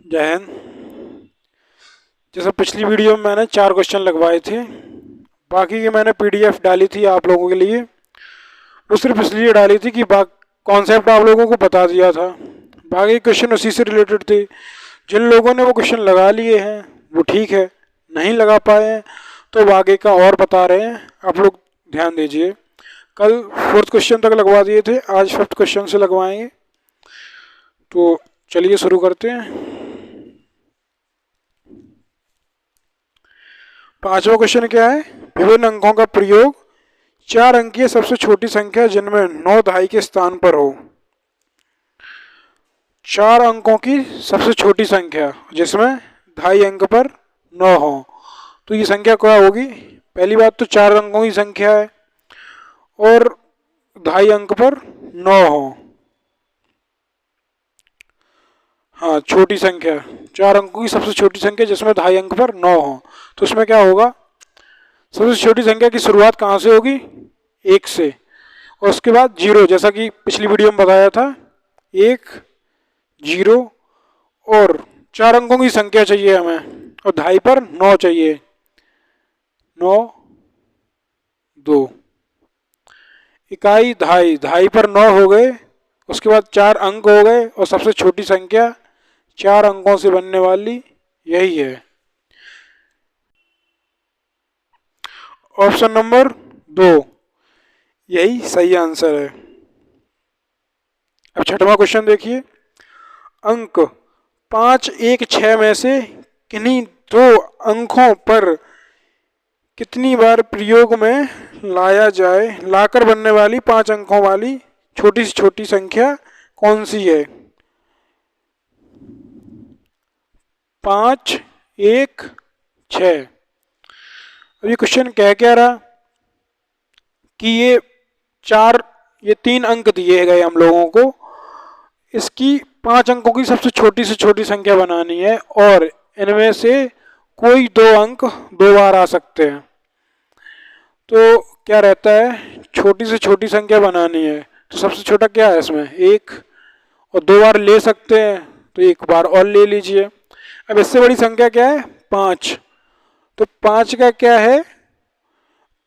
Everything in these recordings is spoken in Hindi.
जय हिंद। जैसे पिछली वीडियो में मैंने 4 क्वेश्चन लगवाए थे, बाकी की मैंने पीडीएफ डाली थी आप लोगों के लिए। वो सिर्फ इसलिए डाली थी कि कॉन्सेप्ट आप लोगों को बता दिया था। बाकी क्वेश्चन उसी से रिलेटेड थे। जिन लोगों ने वो क्वेश्चन लगा लिए हैं वो ठीक है, नहीं लगा पाए हैं तो वो आगे का और बता रहे हैं, आप लोग ध्यान दीजिए। कल 4th क्वेश्चन तक लगवा दिए थे, आज 5th क्वेश्चन से लगवाएंगे। तो चलिए शुरू करते हैं। 5वां क्वेश्चन क्या है? विभिन्न अंकों का प्रयोग 4 अंकीय सबसे छोटी संख्या जिनमें 9 दहाई के स्थान पर हो। 4 अंकों की सबसे छोटी संख्या जिसमें दहाई अंक पर 9 हो, तो ये संख्या क्या होगी? पहली बात तो 4 अंकों की संख्या है और दहाई अंक पर 9 हो। हाँ, छोटी संख्या, 4 अंकों की सबसे छोटी संख्या जिसमें दहाई अंक पर 9 हो, तो इसमें क्या होगा? सबसे छोटी संख्या की शुरुआत कहाँ से होगी? 1 से, और उसके बाद 0, जैसा कि पिछली वीडियो में बताया था। 1, 0 और 4 अंकों की संख्या चाहिए हमें, और दहाई पर 9 चाहिए। 9, 2, इकाई दहाई, दहाई पर 9 हो गए, उसके बाद 4 अंक हो गए, और सबसे छोटी संख्या 4 अंकों से बनने वाली यही है। ऑप्शन नंबर 2 यही सही आंसर है। अब 6वां क्वेश्चन देखिए। अंक 5, 1, 6 में से किन्हीं 2 अंकों पर कितनी बार प्रयोग में लाकर बनने वाली 5 अंकों वाली छोटी से छोटी संख्या कौन सी है? 5, 1, 6। अब ये क्वेश्चन कह क्या रहा कि ये 3 अंक दिए गए हम लोगों को, इसकी 5 अंकों की सबसे छोटी से छोटी संख्या बनानी है, और इनमें से कोई 2 अंक 2 बार आ सकते हैं। तो क्या रहता है? छोटी से छोटी संख्या बनानी है, तो सबसे छोटा क्या है इसमें? 1, और 2 बार ले सकते हैं तो 1 बार और ले लीजिए। अब इससे बड़ी संख्या क्या है? 5, तो 5 का क्या है?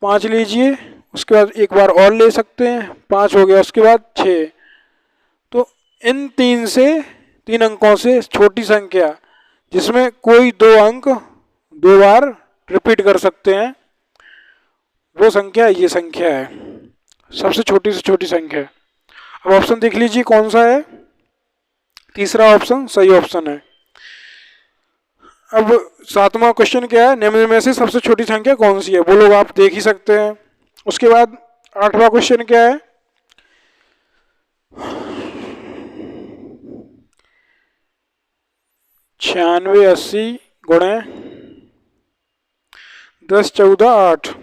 5 लीजिए, उसके बाद 1 बार और ले सकते हैं, 5 हो गया, उसके बाद 6। तो इन 3 अंकों से छोटी संख्या जिसमें कोई 2 अंक 2 बार रिपीट कर सकते हैं, वो संख्या ये संख्या है, सबसे छोटी से छोटी संख्या। अब ऑप्शन देख लीजिए कौन सा है। तीसरा ऑप्शन सही ऑप्शन है। अब 7वां क्वेश्चन क्या है? निम्न में से सबसे छोटी संख्या कौन सी है? वो लोग आप देख ही सकते हैं। उसके बाद 8वां क्वेश्चन क्या है? 96, 80 गुणे 10, 14, 8।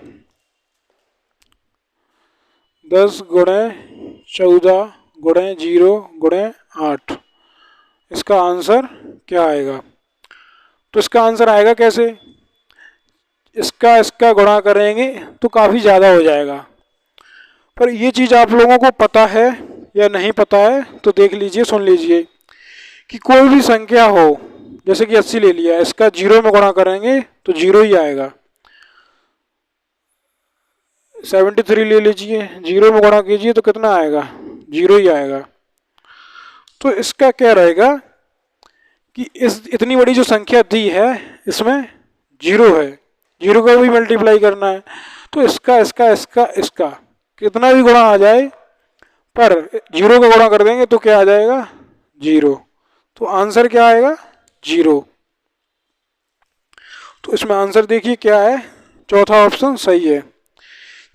10 गुणे 14 गुणे 0 गुणे 8। इसका आंसर क्या आएगा? तो इसका आंसर आएगा कैसे? इसका गुणा करेंगे तो काफ़ी ज़्यादा हो जाएगा। पर ये चीज़ आप लोगों को पता है या नहीं पता है तो देख लीजिए, सुन लीजिए कि कोई भी संख्या हो, जैसे कि 80 ले लिया, इसका 0 में गुणा करेंगे तो 0 ही आएगा। 73 ले लीजिए, 0 में गुणा कीजिए तो कितना आएगा? 0 ही आएगा। तो इसका क्या रहेगा कि इतनी बड़ी जो संख्या दी है इसमें 0 है, 0 का भी मल्टीप्लाई करना है, तो इसका कितना भी गुणा आ जाए, पर 0 का गुणा कर देंगे तो क्या आ जाएगा? 0। तो आंसर क्या आएगा? 0। तो इसमें आंसर देखिए क्या है, चौथा ऑप्शन सही है।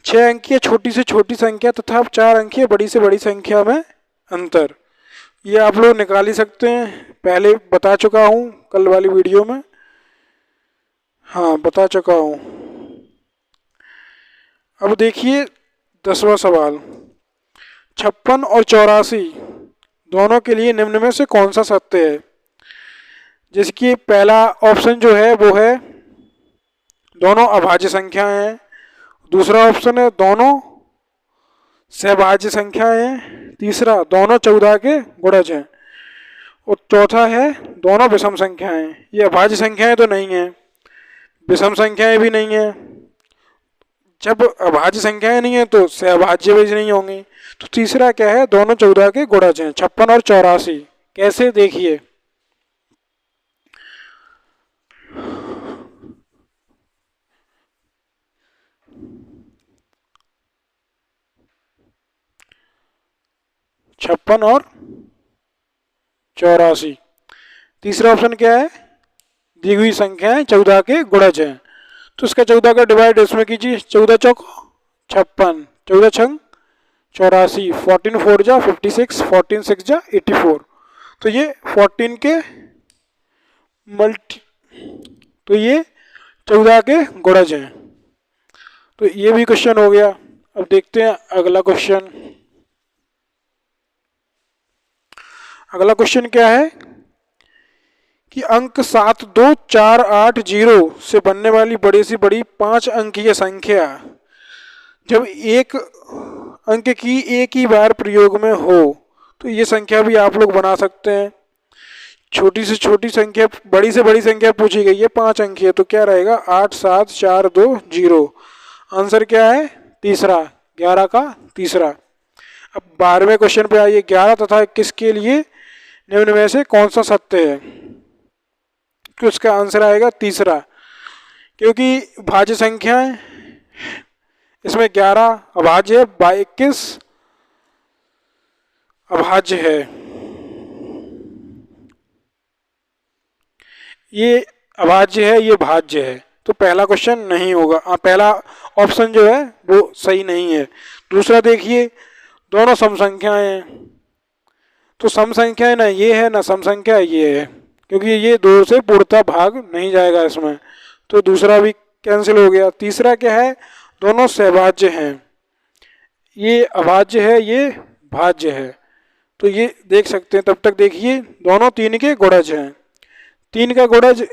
6 अंकीय छोटी से छोटी संख्या तथा 4 अंकीय बड़ी से बड़ी संख्या में अंतर, ये आप लोग निकाल ही सकते हैं, पहले बता चुका हूँ कल वाली वीडियो में। हाँ, बता चुका हूँ। अब देखिए 10वां सवाल। 56 और 84 दोनों के लिए निम्न में से कौन सा सत्य है? जिसकी पहला ऑप्शन जो है वो है दोनों अभाज्य संख्या हैं। दूसरा ऑप्शन है दोनों सहभाज्य संख्या है। तीसरा दोनों 14 के गुणज हैं। और चौथा है दोनों विषम संख्याएं। ये अभाज्य संख्याएं तो नहीं है, विषम संख्याएं भी नहीं है। जब अभाज्य संख्याएं नहीं है तो सहअभाज्य भी नहीं होंगी। तो तीसरा क्या है, दोनों 14 के गुणज हैं, 56 और 84। कैसे, देखिए। छप्पन और 84। तीसरा ऑप्शन क्या है, दी हुई संख्याएं 14 के गुणज हैं। तो इसका 14 का डिवाइड इसमें कीजिए, 14 चौक 56, 14 छंग 84, 14 4 जा 56, 14 6 जा 84। तो ये 14 के मल्टी, तो ये 14 के गुणज हैं। तो ये भी क्वेश्चन हो गया। अब देखते हैं अगला क्वेश्चन। अगला क्वेश्चन क्या है कि अंक 72480 से बनने वाली बड़ी से बड़ी 5 अंकीय संख्या जब एक अंक की एक ही बार प्रयोग में हो, तो ये संख्या भी आप लोग बना सकते हैं। छोटी से छोटी संख्या, बड़ी से बड़ी संख्या पूछी गई है, 5 अंकीय, तो क्या रहेगा 87420। आंसर क्या है, तीसरा, 11 का तीसरा। अब 12वें क्वेश्चन पे आइए। 11 तथा 21 के लिए निम्न में से कौन सा सत्य है, कि उसका आंसर आएगा तीसरा, क्योंकि भाज्य संख्या है, इसमें 11 अभाज्य है, 21 अभाज्य है। ये अभाज्य है, ये भाज्य है, तो पहला क्वेश्चन नहीं होगा। पहला ऑप्शन जो है वो सही नहीं है। दूसरा देखिए, दोनों सम संख्याएं हैं, तो सम संख्याएं ना ये है ना सम संख्या ये है, क्योंकि ये 2 से पूर्णतः भाग नहीं जाएगा इसमें, तो दूसरा भी कैंसिल हो गया। तीसरा क्या है, दोनों सहभाज्य हैं, ये अभाज्य है, ये भाज्य है, तो ये देख सकते हैं। तब तक देखिए, दोनों 3 के गुणज हैं। 3 का गुणज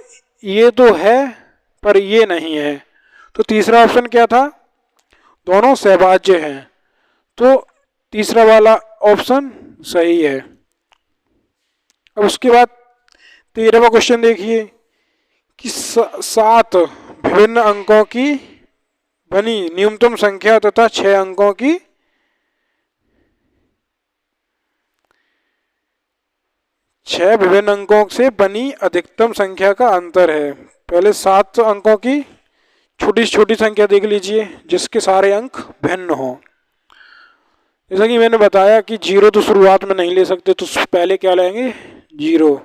ये तो है पर ये नहीं है, तो तीसरा ऑप्शन क्या था, दोनों सहभाज्य हैं, तो तीसरा वाला ऑप्शन सही है। अब उसके बाद 13वां क्वेश्चन देखिए कि 7 विभिन्न अंकों की बनी न्यूनतम संख्या तथा 6 अंकों की 6 विभिन्न अंकों से बनी अधिकतम संख्या का अंतर है। पहले 7 अंकों की छोटी से छोटी संख्या देख लीजिए जिसके सारे अंक भिन्न हों। जैसा कि मैंने बताया कि 0 तो शुरुआत में नहीं ले सकते, तो पहले क्या लेंगे, 0,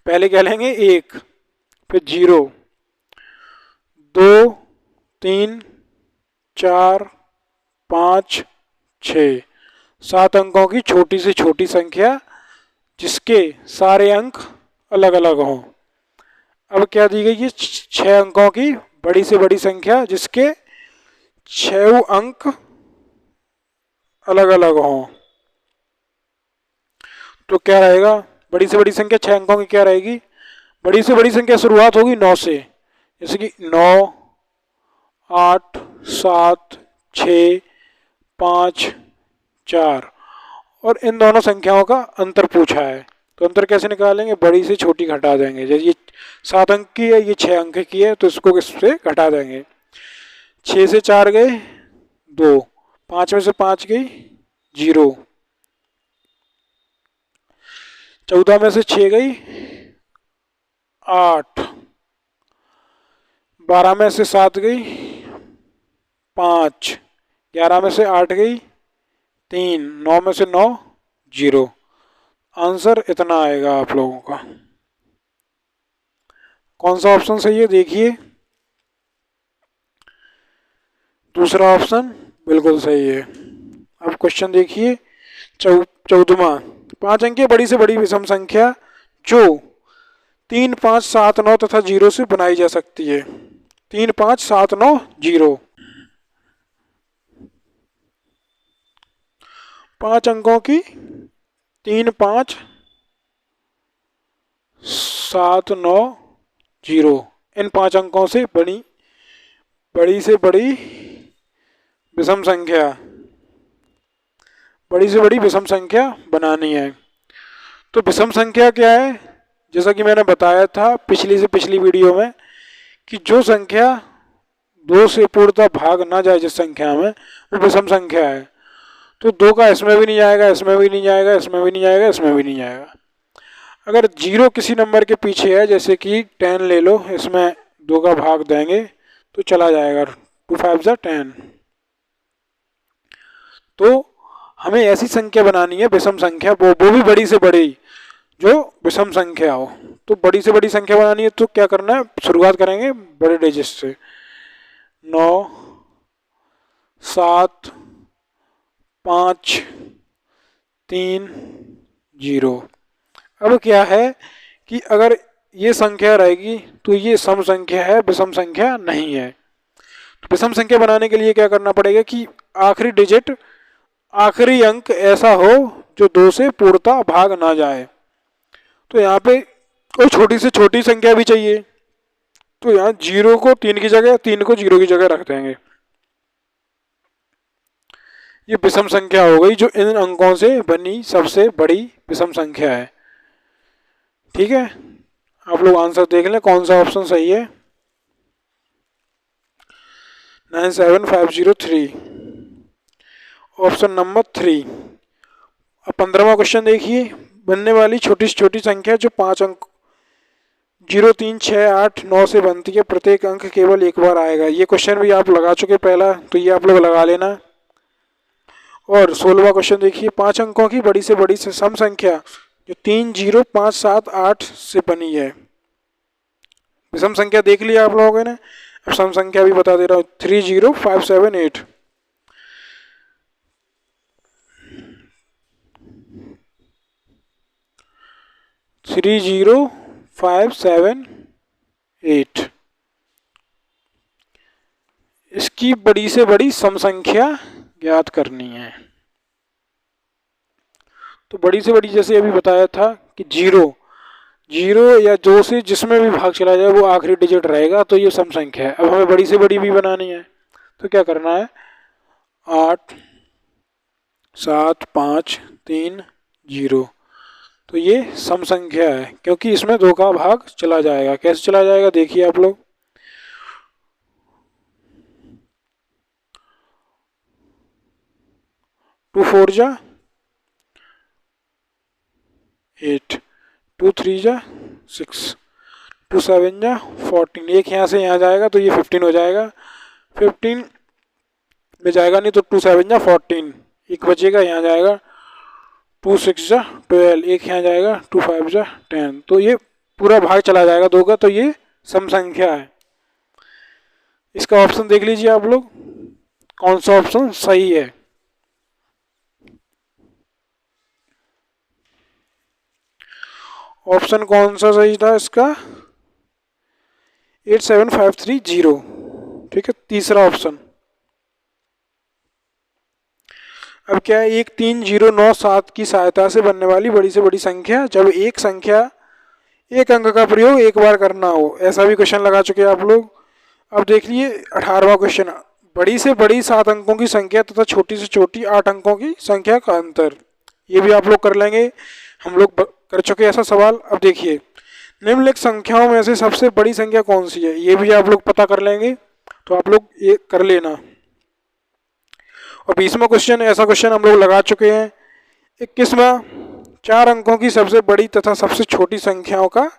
पहले क्या लेंगे 1, फिर 0, 2 3 4 5 6, 7 अंकों की छोटी से छोटी संख्या जिसके सारे अंक अलग अलग हों। अब क्या दी गई है, 6 अंकों की बड़ी से बड़ी संख्या जिसके 6 अंक अलग अलग हों। तो क्या रहेगा, बड़ी से बड़ी संख्या 6 अंकों की क्या रहेगी, बड़ी से बड़ी संख्या शुरुआत होगी 9 से, जैसे कि 9 8 7 6 5 4, और इन दोनों संख्याओं का अंतर पूछा है, तो अंतर कैसे निकालेंगे, बड़ी से छोटी घटा देंगे। जैसे ये 7 अंक की है, ये 6 अंक की है, तो इसको किससे घटा देंगे, 6 से 4 गए 2, 5 में से 5 गई 0, 14 में से 6 गई 8, 12 में से 7 गई 5, 11 में से 8 गई 3, 9 में से 9 0। आंसर इतना आएगा आप लोगों का। कौन सा ऑप्शन सही है, देखिए, दूसरा ऑप्शन बिल्कुल सही है। अब क्वेश्चन देखिए 14वां, 5 अंकीय बड़ी से बड़ी विषम संख्या जो 3 5 7 9 तथा 0 से बनाई जा सकती है। 3 5 7 9 0, 5 अंकों की 3 5 7 9 0, इन 5 अंकों से बड़ी से बड़ी विषम संख्या, बड़ी से बड़ी विषम संख्या बनानी है। तो विषम संख्या क्या है, जैसा कि मैंने बताया था पिछली से पिछली वीडियो में कि जो संख्या 2 से पूर्णतः भाग ना जाए जिस संख्या में, वो विषम संख्या है। तो 2 का इसमें भी नहीं जाएगा, इसमें भी नहीं जाएगा, इसमें भी नहीं जाएगा, इसमें भी नहीं जाएगा। अगर 0 किसी नंबर के पीछे है, जैसे कि 10 ले लो, इसमें 2 का भाग देंगे तो चला जाएगा, 2 5 जा 10। तो हमें ऐसी संख्या बनानी है विषम संख्या, वो भी बड़ी से बड़ी, जो विषम संख्या हो। तो बड़ी से बड़ी संख्या बनानी है तो क्या करना है, शुरुआत करेंगे बड़े डिजिट से, 9 7 5 3 0। अब क्या है कि अगर ये संख्या रहेगी तो ये सम संख्या है, विषम संख्या नहीं है। तो विषम संख्या बनाने के लिए क्या करना पड़ेगा कि आखिरी डिजिट, आखिरी अंक ऐसा हो जो 2 से पूर्णतः भाग ना जाए। तो यहाँ पे कोई छोटी से छोटी संख्या भी चाहिए, तो यहाँ 0 को 3 की जगह, 3 को 0 की जगह रख देंगे। ये विषम संख्या हो गई जो इन अंकों से बनी सबसे बड़ी विषम संख्या है। ठीक है, आप लोग आंसर देख लें कौन सा ऑप्शन सही है। 97503 ऑप्शन नंबर 3। अब 15वां क्वेश्चन देखिए, बनने वाली छोटी से छोटी संख्या जो 5 अंक 0 3 6 8 9 से बनती है, प्रत्येक अंक केवल एक बार आएगा। ये क्वेश्चन भी आप लगा चुके पहला, तो ये आप लोग लगा लेना। और 16वां क्वेश्चन देखिए, 5 अंकों की बड़ी से बड़ी सम संख्या जो 3 0 5 7 8 से बनी है। विषम संख्या देख लिया आप लोगों ने, अब सम संख्या भी बता दे रहा हूँ, 3 0 5 7 8। थ्री 0 5 7 8। इसकी बड़ी से बड़ी सम संख्या ज्ञात करनी है। तो बड़ी से बड़ी जैसे अभी बताया था कि 0 या 2 से जिसमें भी भाग चला जाए वो आखिरी डिजिट रहेगा, तो ये सम संख्या है। अब हमें बड़ी से बड़ी भी बनानी है, तो क्या करना है, 8 7 5 3 0। तो ये सम संख्या है क्योंकि इसमें 2 का भाग चला जाएगा। कैसे चला जाएगा देखिए आप लोग, 2 4 जा 8, 2 3 जा 6, 2 7 जा 14। एक यहाँ से यहाँ जाएगा तो ये 15 हो जाएगा, 15 में जाएगा नहीं तो 2 7 जा 14, एक बचेगा यहाँ जाएगा, 2 6 जा 12, एक यहाँ जाएगा, 2 5 जा 10। तो ये पूरा भाग चला जाएगा 2 का, तो ये सम संख्या है। इसका ऑप्शन देख लीजिए आप लोग कौन सा ऑप्शन सही है। ऑप्शन कौन सा सही था इसका, 87530। ठीक है, तीसरा ऑप्शन। अब क्या है, 1 3 0 9 7 की सहायता से बनने वाली बड़ी से बड़ी संख्या जब एक संख्या एक अंक का प्रयोग एक बार करना हो, ऐसा भी क्वेश्चन लगा चुके हैं आप लोग। अब देख लिए 18वां क्वेश्चन, बड़ी से बड़ी 7 अंकों की संख्या तथा छोटी से छोटी 8 अंकों की संख्या का अंतर। ये भी आप लोग कर लेंगे, हम लोग कर चुके ऐसा सवाल। अब देखिए, निम्नलिखित संख्याओं में से सबसे बड़ी संख्या कौन सी है, ये भी आप लोग पता कर लेंगे, तो आप लोग ये कर लेना। और 20वां क्वेश्चन, ऐसा क्वेश्चन हम लोग लगा चुके हैं। 21वां, 4 अंकों की सबसे बड़ी तथा सबसे छोटी संख्याओं का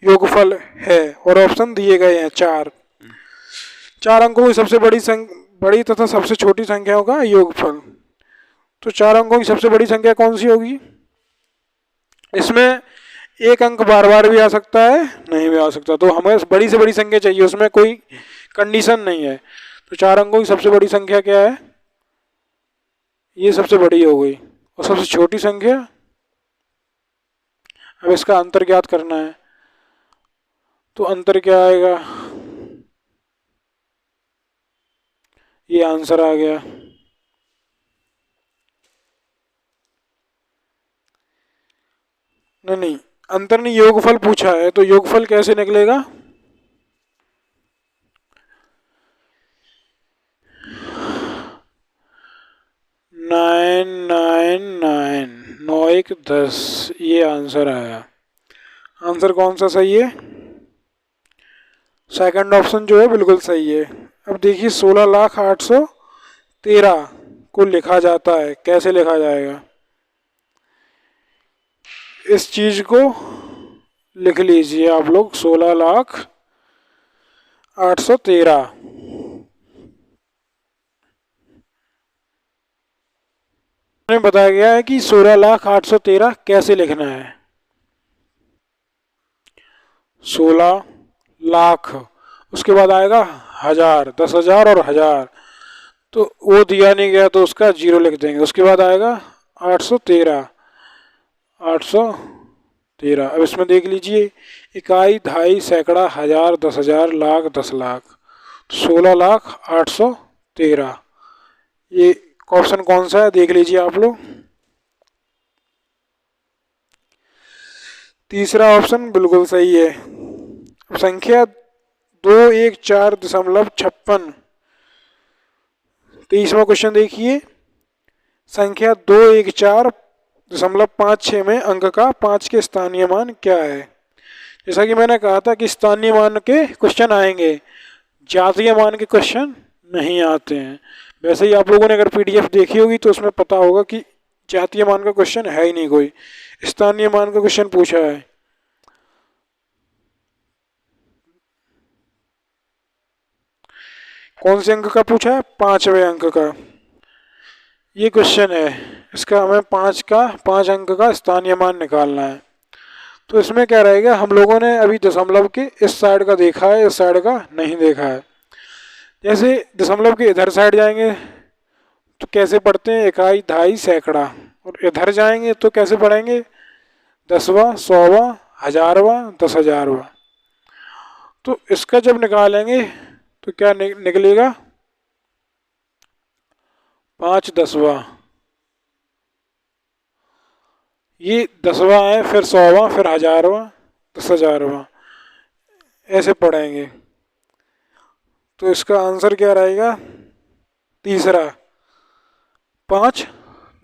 योगफल है, और ऑप्शन दिए गए हैं 4 अंकों की सबसे बड़ी तथा सबसे छोटी संख्याओं का योगफल। तो 4 अंकों की सबसे बड़ी संख्या कौन सी होगी, इसमें एक अंक बार बार भी आ सकता है, नहीं भी आ सकता, तो हमें बड़ी से बड़ी संख्या चाहिए, उसमें कोई कंडीशन नहीं है। तो 4 अंकों की सबसे बड़ी संख्या क्या है, ये सबसे बड़ी हो गई। और सबसे छोटी संख्या, अब इसका अंतर ज्ञात करना है, तो अंतर क्या आएगा, ये आंसर आ गया। नहीं, अंतर नहीं, योगफल पूछा है, तो योगफल कैसे निकलेगा, नाइन 9 9 9 1 10, ये आंसर आया। आंसर कौन सा सही है? सेकंड ऑप्शन जो है बिल्कुल सही है। अब देखिए 16,08,13 को लिखा जाता है, कैसे लिखा जाएगा? इस चीज को लिख लीजिए आप लोग, 16,08,13। में बताया गया है कि 16,08,13 कैसे लिखना है। 16 लाख, उसके बाद आएगा 1000, 10,000 और 1000, तो वो दिया नहीं गया तो उसका 0 लिख देंगे। उसके बाद आएगा 813, 813। अब इसमें देख लीजिए, इकाई, दहाई, सैकड़ा, 1000, 10,000, लाख, 10 लाख, 16,08,13। ये ऑप्शन कौन सा है देख लीजिए आप लोग। तीसरा ऑप्शन बिल्कुल सही है। अब संख्या 214.56, 23वां क्वेश्चन देखिए। संख्या 214.56 में अंक का 5 के स्थानीय मान क्या है? जैसा कि मैंने कहा था कि स्थानीय मान के क्वेश्चन आएंगे, जातीय मान के क्वेश्चन नहीं आते हैं। वैसे ही आप लोगों ने अगर पीडीएफ देखी होगी तो उसमें पता होगा कि जातीय मान का क्वेश्चन है ही नहीं कोई, स्थानीय मान का क्वेश्चन पूछा है। कौन से अंक का पूछा है? 5वें अंक का ये क्वेश्चन है। इसका हमें 5 अंक का स्थानीय मान निकालना है। तो इसमें क्या रहेगा, हम लोगों ने अभी दशमलव के इस साइड का देखा है, इस साइड का नहीं देखा है। जैसे दशमलव के इधर साइड जाएंगे तो कैसे पढ़ते हैं? इकाई, दहाई, सैकड़ा। और इधर जाएंगे तो कैसे पढ़ेंगे? 10वां, 100वां, 1000वां, 10,000वां। तो इसका जब निकालेंगे तो क्या निकलेगा? 5 10वां, ये 10वां है, फिर 100वां, फिर 1000वां, 10,000वां, ऐसे पढ़ेंगे। तो इसका आंसर क्या रहेगा? तीसरा, 5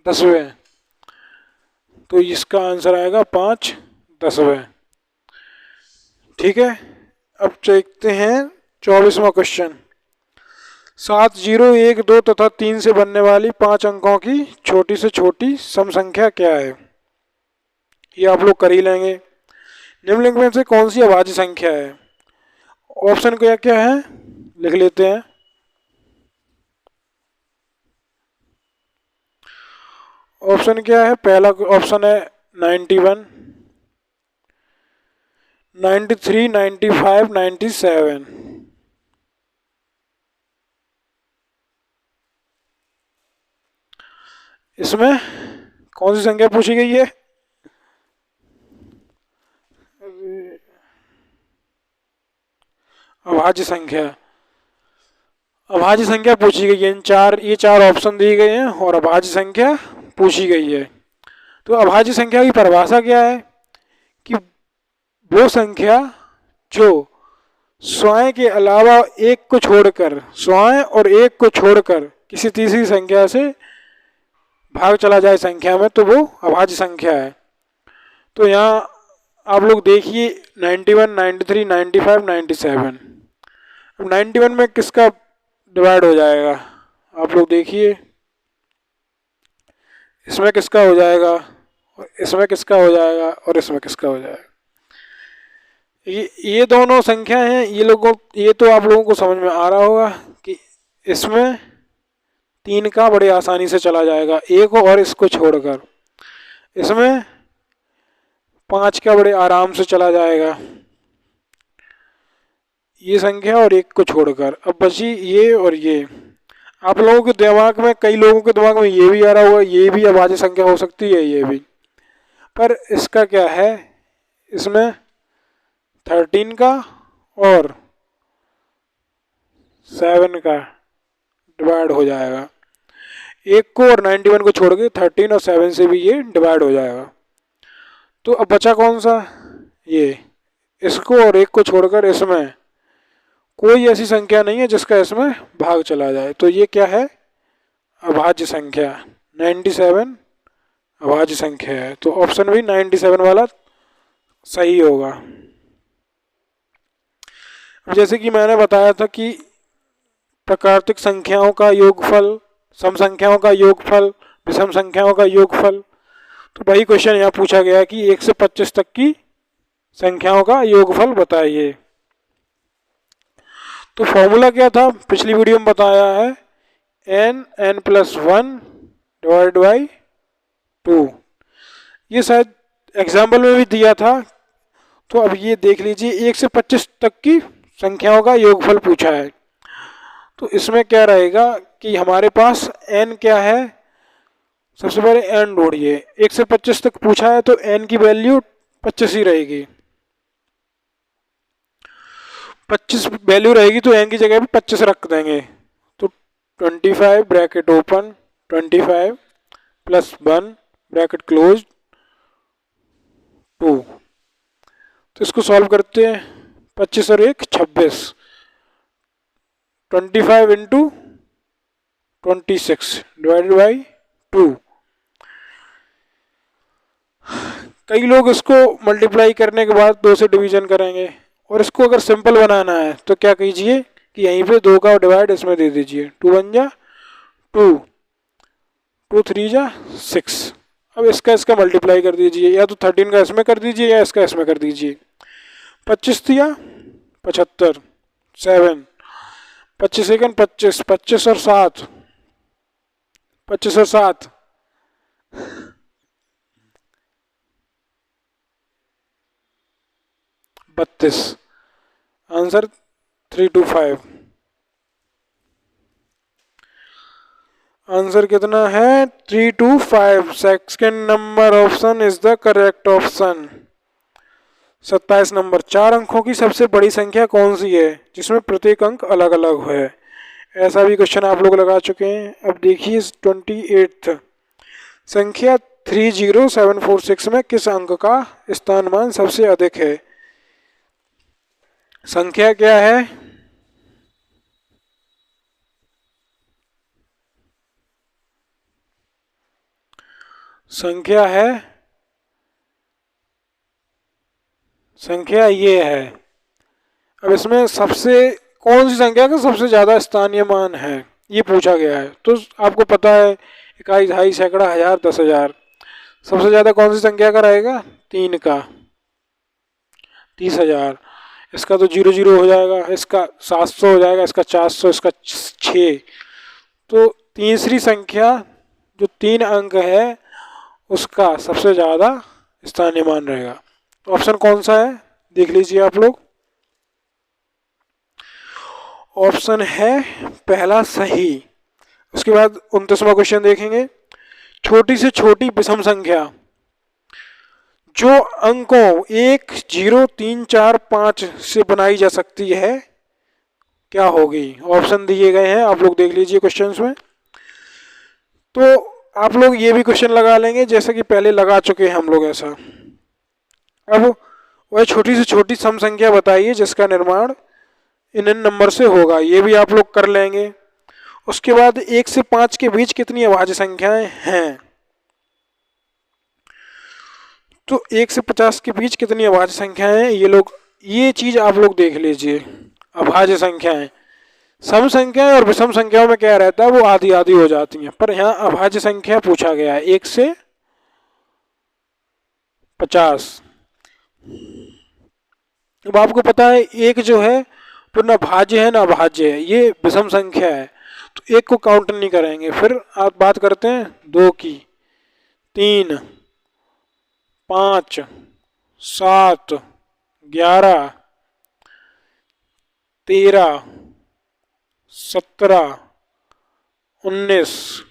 10वें। तो इसका आंसर आएगा 5 10वें। ठीक है। अब देखते हैं 24वां क्वेश्चन। 7 0 1 2 तथा 3 से बनने वाली 5 अंकों की छोटी से छोटी सम संख्या क्या है? ये आप लोग कर ही लेंगे। निम्नलिखित में से कौन सी अभाज्य संख्या है? ऑप्शन क्या क्या है लिख लेते हैं। ऑप्शन क्या है? पहला ऑप्शन है 91, 93, 95, 97। इसमें कौन सी संख्या पूछी गई है? अभाज्य संख्या। अभाज्य संख्या पूछी गई है। ये चार ऑप्शन दिए गए हैं और अभाज्य संख्या पूछी गई है। तो अभाज्य संख्या की परिभाषा क्या है? कि वो संख्या जो स्वयं के अलावा एक को छोड़कर, स्वयं और एक को छोड़कर किसी तीसरी संख्या से भाग चला जाए संख्या में, तो वो अभाज्य संख्या है। तो यहाँ आप लोग देखिए 91, 93, 95, 97। अब 91 में किसका डिवाइड हो जाएगा? आप लोग देखिए, इसमें किसका हो जाएगा, इसमें किसका हो जाएगा और इसमें किसका हो जाएगा। ये दोनों संख्या हैं। ये तो आप लोगों को समझ में आ रहा होगा कि इसमें 3 का बड़े आसानी से चला जाएगा, एक और इसको छोड़कर। इसमें 5 का बड़े आराम से चला जाएगा, ये संख्या और एक को छोड़कर। अब बची ये और ये। आप लोगों के दिमाग में, कई लोगों के दिमाग में ये भी आ रहा होगा, ये भी अभाज्य संख्या हो सकती है, ये भी। पर इसका क्या है, इसमें 13 का और 7 का डिवाइड हो जाएगा। एक को और 91 को छोड़ के 13 और 7 से भी ये डिवाइड हो जाएगा। तो अब बचा कौन सा? ये। इसको और एक को छोड़कर इसमें कोई ऐसी संख्या नहीं है जिसका इसमें भाग चला जाए। तो ये क्या है? अभाज्य संख्या। 97 अभाज्य संख्या है। तो ऑप्शन भी 97 वाला सही होगा। जैसे कि मैंने बताया था कि प्राकृतिक संख्याओं का योगफल, सम संख्याओं का योगफल, विषम संख्याओं का योगफल, तो वही क्वेश्चन यहाँ पूछा गया है कि 1 से 25 तक की संख्याओं का योगफल बताइए। तो फॉर्मूला क्या था, पिछली वीडियो में बताया है, n+1 डिवाइड बाई 2। ये शायद एग्जाम्पल में भी दिया था। तो अब ये देख लीजिए 1 से 25 तक की संख्याओं का योगफल पूछा है। तो इसमें क्या रहेगा कि हमारे पास n क्या है, सबसे पहले n ढूंढिए। 1 से 25 तक पूछा है तो n की वैल्यू 25 ही रहेगी। 25 वैल्यू रहेगी तो n की जगह पे 25 रख देंगे। तो 25 bracket open, 25 plus 1 bracket close 2। तो इसको सॉल्व करते हैं, 25 और 1 26, 25 इंटू 26 डिवाइडेड बाई 2। कई लोग इसको मल्टीप्लाई करने के बाद 2 से डिवीजन करेंगे, और इसको अगर सिंपल बनाना है तो क्या कीजिए कि यहीं पे 2 का डिवाइड इसमें दे दीजिए, 2 1 जा 2, 2 3 जा 6। अब इसका मल्टीप्लाई कर दीजिए, या तो 13 का इसमें कर दीजिए या इसका इसमें कर दीजिए। 25 दिया 75, 7, 25 सेकंड 25, 25 और 7, 25 और 7 32। आंसर 325। आंसर कितना है 325। Second number option is the correct option. 27 number, 4 अंकों की सबसे बड़ी संख्या कौन सी है जिसमें प्रत्येक अंक अलग अलग है। ऐसा भी क्वेश्चन आप लोग लगा चुके हैं। अब देखिए 28th संख्या 30746 में किस अंक का स्थानमान सबसे अधिक है। संख्या क्या है, संख्या है, संख्या ये है। अब इसमें सबसे कौन सी संख्या का सबसे ज्यादा स्थानीय मान है ये पूछा गया है। तो आपको पता है इकाई, दहाई, सैकड़ा, हजार, 10,000। सबसे ज्यादा कौन सी संख्या का रहेगा, 3 का, 30,000। इसका तो 0 0 हो जाएगा, इसका 700 हो जाएगा, इसका 400, इसका 6। तो तीसरी संख्या जो 3 अंक है उसका सबसे ज्यादा स्थानीय मान रहेगा। ऑप्शन कौन सा है देख लीजिए आप लोग। ऑप्शन है पहला सही। उसके बाद 29वां क्वेश्चन देखेंगे। छोटी से छोटी विषम संख्या जो अंकों 1 0 3 4 5 से बनाई जा सकती है क्या होगी। ऑप्शन दिए गए हैं, आप लोग देख लीजिए क्वेश्चंस में। तो आप लोग ये भी क्वेश्चन लगा लेंगे जैसे कि पहले लगा चुके हैं हम लोग ऐसा। अब वह छोटी से छोटी सम संख्या बताइए जिसका निर्माण इन नंबर से होगा, ये भी आप लोग कर लेंगे। उसके बाद 1 से 5 के बीच कितनी अभाज्य संख्याएं हैं। तो 1 से 50 के बीच कितनी अभाज्य संख्याएं हैं, ये चीज आप लोग देख लीजिए। अभाज्य संख्याएं, सम संख्याएं और विषम संख्याओं में क्या रहता है, वो आधी आधी हो जाती हैं, पर यहाँ अभाज्य संख्या पूछा गया है 1 से 50। अब आपको पता है एक जो है तो ना भाज्य है ना अभाज्य है, ये विषम संख्या है, तो एक को काउंट नहीं करेंगे। फिर आप बात करते हैं 2 की, 3, 5, 7, 11, 13, 17, 19,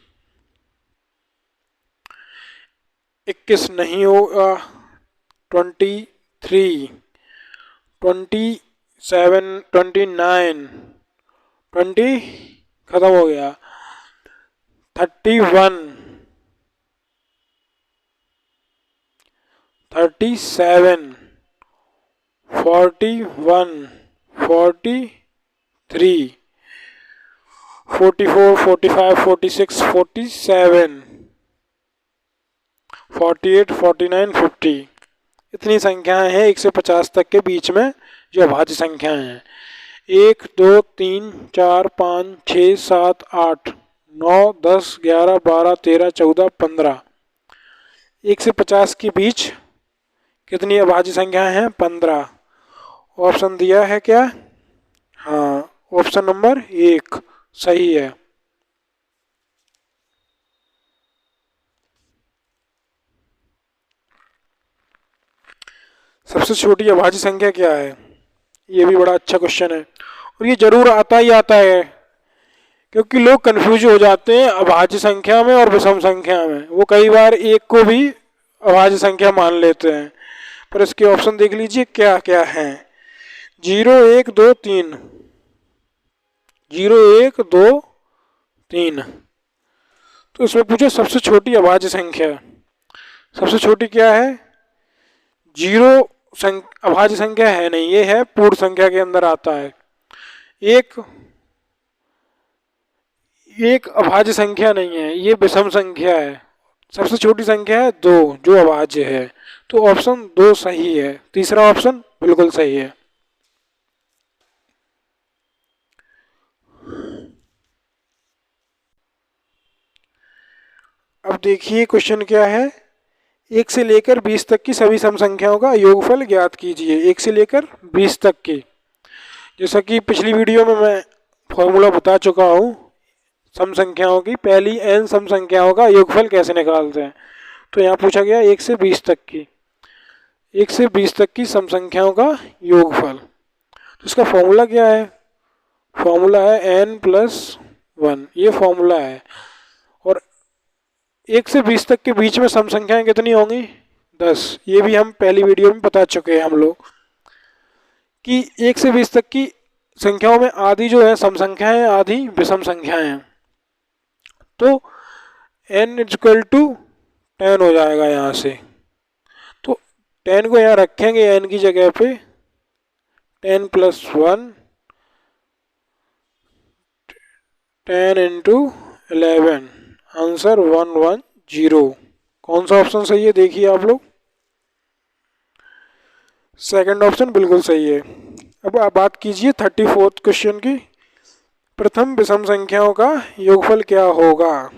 21 नहीं होगा, 23, 27, 29, 20 खत्म हो गया, 31, 37, 41, 43, 44, 45, 46, 47, 48, 49, 50, इतनी संख्याएं हैं 1 से 50 तक के बीच में जो अभाज्य संख्याएं हैं। 1, 2, 3, 4, 5, 6, 7, 8, 9, 10, 11, 12, 13, 14, 15, 1 से 50 के बीच कितनी अभाज्य संख्याएं हैं? 15। ऑप्शन दिया है क्या? हाँ, ऑप्शन नंबर 1 सही है। सबसे छोटी अभाज्य संख्या क्या है? ये भी बड़ा अच्छा क्वेश्चन है और ये जरूर आता ही आता है, क्योंकि लोग कंफ्यूज हो जाते हैं अभाज्य संख्या में और विषम संख्या में। वो कई बार एक को भी अभाज्य संख्या मान लेते हैं। पर इसके ऑप्शन देख लीजिए क्या क्या है। 0, 1, 2, 3, 0, 1, 2, 3। तो इसमें पूछो सबसे छोटी अभाज्य संख्या। सबसे छोटी क्या है? 0 अभाज्य संख्या है नहीं, ये है पूर्ण संख्या के अंदर आता है। एक अभाज्य संख्या नहीं है, ये विषम संख्या है। सबसे छोटी संख्या है 2 जो अभाज्य है। तो ऑप्शन 2 सही है। तीसरा ऑप्शन बिल्कुल सही है। अब देखिए क्वेश्चन क्या है। 1 से लेकर 20 तक की सभी सम संख्याओं का योगफल ज्ञात कीजिए। 1 से लेकर 20 तक की, जैसा कि पिछली वीडियो में मैं फॉर्मूला बता चुका हूँ सम संख्याओं की। पहली n सम संख्याओं का योगफल कैसे निकालते हैं। तो यहाँ पूछा गया 1 से 20 तक की, 1 से 20 तक की सम संख्याओं का योगफल। तो इसका फॉर्मूला क्या है? फॉर्मूला है n+1, ये फॉर्मूला है। और 1 से 20 तक के बीच में सम संख्याएं कितनी होंगी? 10। ये भी हम पहली वीडियो में बता चुके हैं हम लोग कि 1 से 20 तक की संख्याओं में आधी जो है सम संख्याएं, आधी विषम संख्याएं हैं। तो n = 10 हो जाएगा यहाँ से। तो 10 को यहाँ रखेंगे n की जगह पे, 10+1, 10 × 11, आंसर 110। कौन सा ऑप्शन सही है देखिए आप लोग। सेकंड ऑप्शन बिल्कुल सही है। अब आप बात कीजिए 34th क्वेश्चन की। प्रथम विषम संख्याओं का योगफल क्या होगा?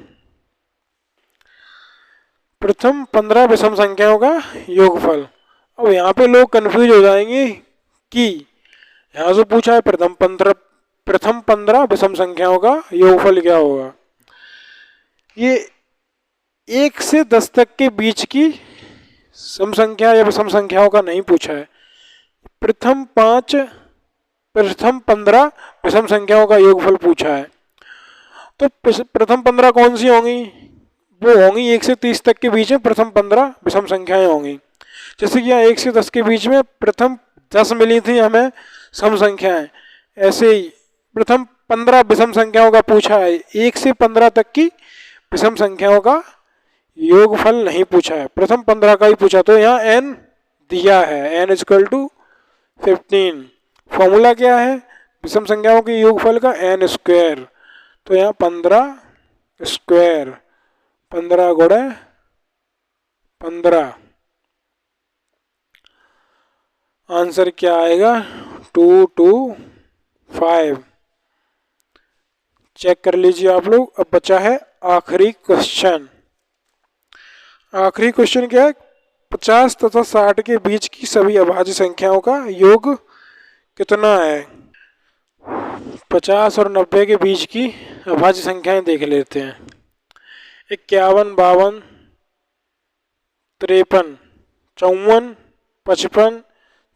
प्रथम 15 विषम संख्याओं का योगफल। अब यहाँ पे लोग कंफ्यूज हो जाएंगे कि यहाँ से पूछा है प्रथम 15 विषम संख्याओं का योगफल क्या होगा। ये 1 से 10 तक के बीच की सम संख्या या विषम संख्याओं का नहीं पूछा है। प्रथम 15 विषम संख्याओं का योगफल पूछा है। तो प्रथम 15 कौन सी होंगी? वो होंगी 1 से 30 तक के बीच में प्रथम 15 विषम संख्याएं होंगी। जैसे कि यहाँ 1 से 10 के बीच में प्रथम 10 मिली थी हमें सम संख्याएं, ऐसे ही प्रथम 15 विषम संख्याओं का पूछा है। 1 से 15 तक की विषम संख्याओं का योगफल नहीं पूछा है, प्रथम 15 का ही पूछा। तो यहाँ n दिया है, n = 15। फॉर्मूला क्या है विषम संख्याओं के योगफल का? n²। तो यहाँ 15², 15 × 15, आंसर क्या आएगा? 225। चेक कर लीजिए आप लोग। अब बचा है आखिरी क्वेश्चन। आखिरी क्वेश्चन क्या है? 50 तथा 60 के बीच की सभी अभाज्य संख्याओं का योग कितना है? 50 और 90 के बीच की अभाज्य संख्याएं देख लेते हैं। 51, 52, 53, 54, 55,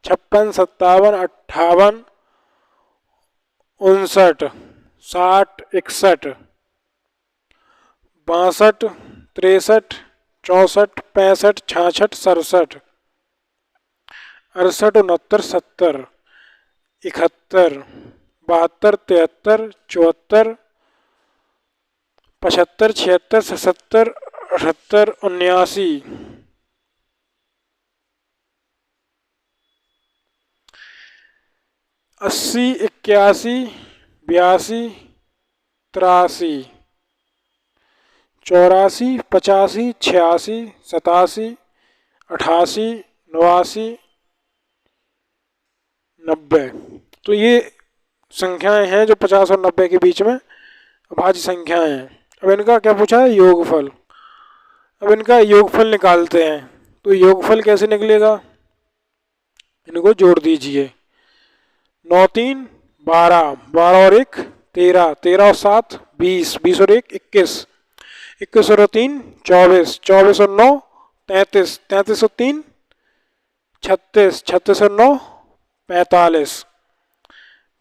56, 57, 58, 59, 60, 61, 62, 63, 64, 65, 66, 67, 68, 69, 70, 71, 72, 73, 74, 75, 76, 77, 78, 79, 80, 81, 82, 83, 84, 85, 86, 87, 88, 89, 90। तो ये संख्याएं हैं जो 50 और 90 के बीच में अभाज्य संख्याएं हैं। अब इनका क्या पूछा है? योगफल। अब इनका योगफल निकालते हैं। तो योगफल कैसे निकलेगा? इनको जोड़ दीजिए। 9 3 12, 12 और 1 13, 13 और 7 20, 20 और 1 21, 21 और 3 24, 24 और 9 33, 33 और 3 36, 36 और 9 45,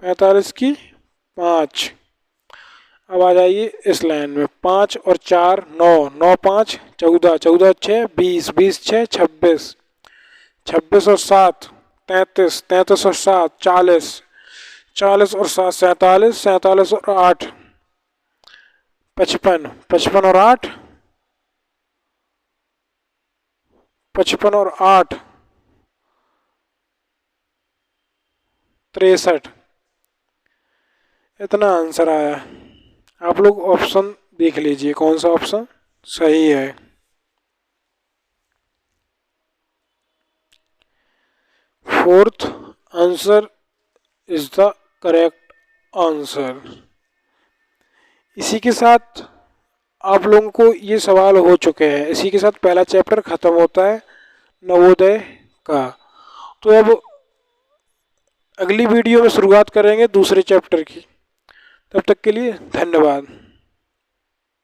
45 की 5। अब आ जाइए इस लाइन में। 5 और 4 9, 9 5 14, 14 6 20, 20 6 26, 26 और 7 33, 33 और 7 40, 40 और 7 47, 47 और 8 55, 55 और 8 55 और 8 63। इतना आंसर आया। आप लोग ऑप्शन देख लीजिए कौन सा ऑप्शन सही है। Fourth answer is the correct answer. इसी के साथ आप लोगों को ये सवाल हो चुके हैं। इसी के साथ पहला चैप्टर खत्म होता है नवोदय का। तो अब अगली वीडियो में शुरुआत करेंगे दूसरे चैप्टर की। तब तक के लिए धन्यवाद।